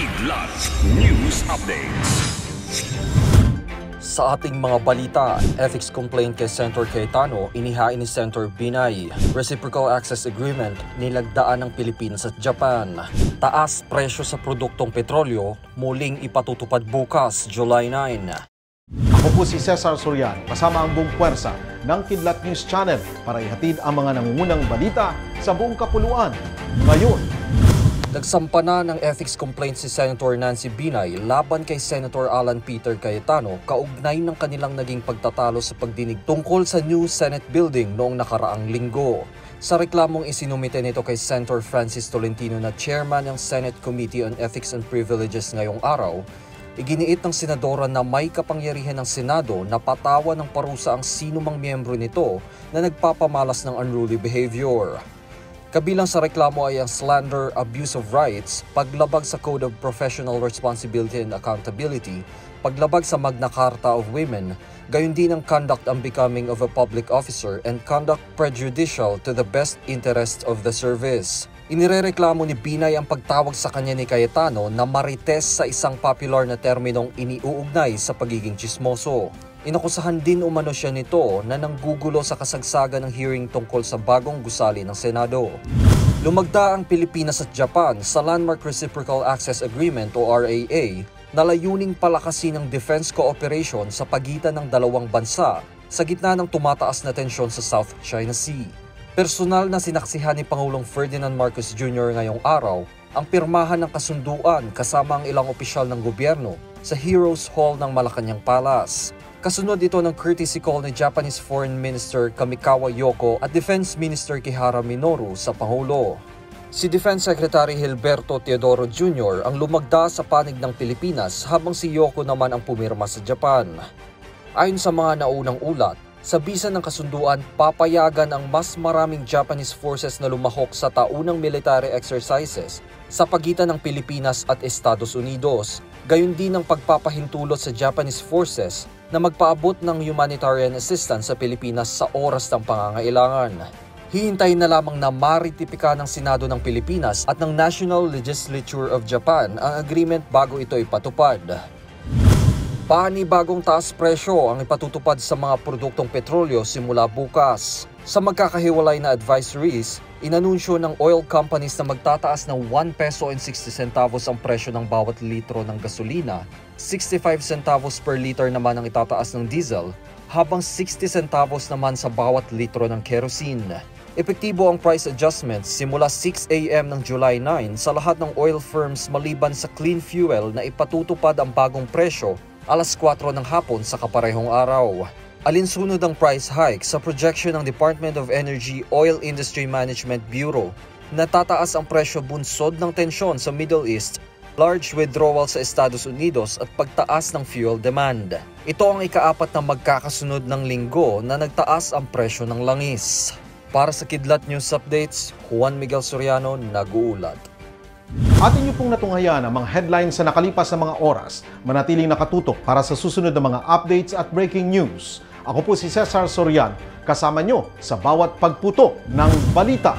Kidlat News Updates. Sa ating mga balita, ethics complaint kay Senator Cayetano, inihain ni Senator Binay. Reciprocal Access Agreement, nilagdaan ng Pilipinas at Japan. Taas presyo sa produktong petrolyo, muling ipatutupad bukas, July 9. Ako po si Cesar Sorian, kasama ang buong puwersa ng Kidlat News Channel para ihatid ang mga nangungunang balita sa buong kapuluan. Ngayon, nagsampa na ng ethics complaint si Senator Nancy Binay laban kay Senator Alan Peter Cayetano kaugnay ng kanilang naging pagtatalo sa pagdinig tungkol sa new Senate building noong nakaraang linggo. Sa reklamong isinumite nito kay Senator Francis Tolentino na chairman ng Senate Committee on Ethics and Privileges ngayong araw, iginiit ng senadora na may kapangyarihan ng Senado na patawan ng parusa ang sinumang miyembro nito na nagpapamalas ng unruly behavior. Kabilang sa reklamo ay ang slander, abuse of rights, paglabag sa Code of Professional Responsibility and Accountability, paglabag sa Magna Carta of Women, gayon din ang conduct unbecoming of a public officer and conduct prejudicial to the best interest of the service. Inirereklamo ni Binay ang pagtawag sa kanya ni Cayetano na marites sa isang popular na terminong iniuugnay sa pagiging tsismoso. Inakusahan din umano siya nito na nanggugulo sa kasagsagan ng hearing tungkol sa bagong gusali ng Senado. Lumagda ang Pilipinas at Japan sa Landmark Reciprocal Access Agreement o RAA na layuning palakasin ang defense cooperation sa pagitan ng dalawang bansa sa gitna ng tumataas na tensyon sa South China Sea. Personal na sinaksihan ni Pangulong Ferdinand Marcos Jr. ngayong araw ang pirmahan ng kasunduan kasama ang ilang opisyal ng gobyerno sa Heroes Hall ng Malacanang Palace. Kasunod ito ng courtesy call ni Japanese Foreign Minister Kamikawa Yoko at Defense Minister Kihara Minoru sa Pangulo. Si Defense Secretary Gilberto Teodoro Jr. ang lumagda sa panig ng Pilipinas habang si Yoko naman ang pumirma sa Japan. Ayon sa mga naunang ulat, sa bisa ng kasunduan, papayagan ang mas maraming Japanese forces na lumahok sa taunang military exercises sa pagitan ng Pilipinas at Estados Unidos. Gayon din ang pagpapahintulot sa Japanese forces na magpaabot ng humanitarian assistance sa Pilipinas sa oras ng pangangailangan. Hihintayin na lamang na maritipika ng Senado ng Pilipinas at ng National Legislature of Japan ang agreement bago ito ipatupad. Panibagong taas presyo ang ipatutupad sa mga produktong petrolyo simula bukas. Sa magkakahiwalay na advisories, inanunsyo ng oil companies na magtataas ng 1 peso and 60 centavos ang presyo ng bawat litro ng gasolina, 65 centavos per liter naman ang itataas ng diesel, habang 60 centavos naman sa bawat litro ng kerosene. Epektibo ang price adjustments simula 6 a.m. ng July 9 sa lahat ng oil firms maliban sa clean fuel na ipatutupad ang bagong presyo alas 4 ng hapon sa kaparehong araw. Alinsunod ang price hike sa projection ng Department of Energy Oil Industry Management Bureau na tataas ang presyo bunsod ng tensyon sa Middle East, large withdrawal sa Estados Unidos at pagtaas ng fuel demand. Ito ang ikaapat na magkakasunod ng linggo na nagtaas ang presyo ng langis. Para sa Kidlat News Updates, Juan Miguel Soriano, nag-uulat. atin niyo pong natunghayan ang mga headlines sa nakalipas na mga oras. Manatiling nakatutok para sa susunod na mga updates at breaking news. Ako po si Cesar Sorian, kasama nyo sa bawat pagputo ng balita.